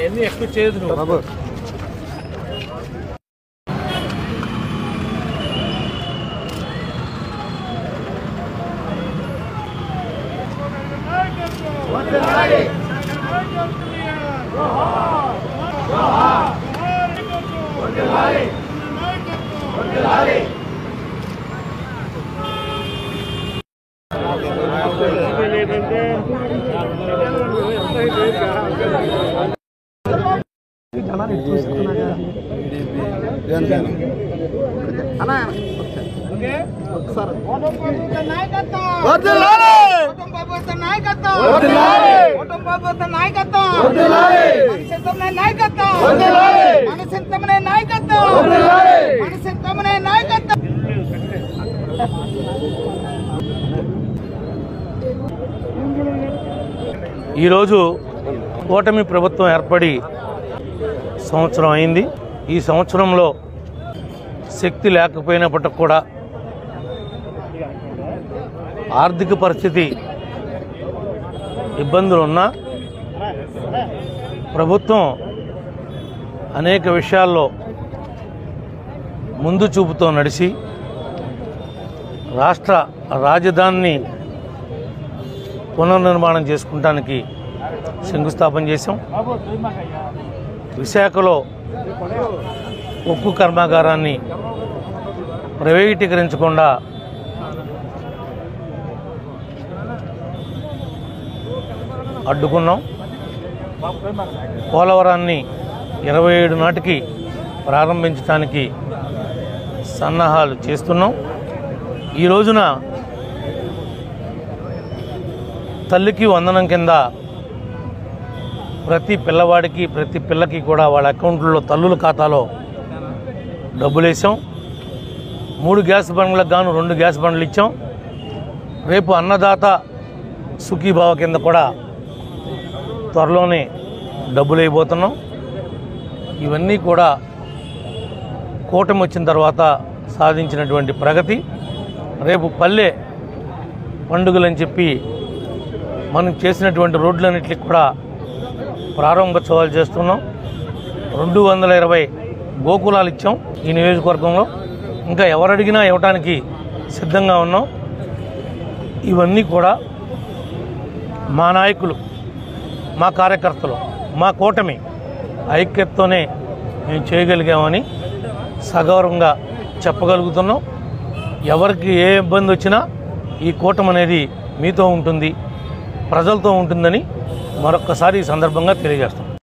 ఎన్ని ఎక్స్పెక్ట్ చేయదు బాబు. ఈరోజు కూటమి ప్రభుత్వం ఏర్పడి సంవత్సరం అయింది. ఈ సంవత్సరంలో శక్తి లేకపోయినప్పటికి కూడా ఆర్థిక పరిస్థితి ఇబ్బందులు ఉన్నా ప్రభుత్వం అనేక విషయాల్లో ముందు చూపుతో నడిచి రాష్ట్ర రాజధానిని పునర్నిర్మాణం చేసుకుంటానికి శంకుస్థాపన చేశాం. విశాఖలో ఉక్కు కర్మాగారాన్ని ప్రైవేటీకరించకుండా అడ్డుకున్నాం. పోలవరాన్ని 27 నాటికి ప్రారంభించడానికి సన్నాహాలు చేస్తున్నాం. ఈ రోజున తల్లికి వందనం కింద ప్రతి పిల్లవాడికి ప్రతి పిల్లకి కూడా వాళ్ళ అకౌంట్లో తల్లుల ఖాతాలో డబ్బులు వేసాం. 3 గ్యాస్ బండ్లకు గాను 2 గ్యాస్ బండ్లు ఇచ్చాం. రేపు అన్నదాత సుఖీభావ కింద కూడా త్వరలోనే డబ్బులు అయిపోతున్నాం. ఇవన్నీ కూడా కూటమి వచ్చిన తర్వాత సాధించినటువంటి ప్రగతి. రేపు పల్లె పండుగలని చెప్పి మనం చేసినటువంటి రోడ్లన్నింటికి కూడా ప్రారంభోత్సవాలు చేస్తున్నాం. 220 గోకులాలు ఇచ్చాం ఈ నియోజకవర్గంలో. ఇంకా ఎవరు అడిగినా ఇవ్వడానికి సిద్ధంగా ఉన్నాం. ఇవన్నీ కూడా మా నాయకులు, మా కార్యకర్తలు, మా కూటమి ఐక్యతతోనే మేము చేయగలిగామని సగౌరవంగా చెప్పగలుగుతున్నాం. ఎవరికి ఏ ఇబ్బంది వచ్చినా ఈ కూటమి అనేది మీతో ఉంటుంది, ప్రజలతో ఉంటుందని మరొక్కసారి ఈ సందర్భంగా తెలియజేస్తాం.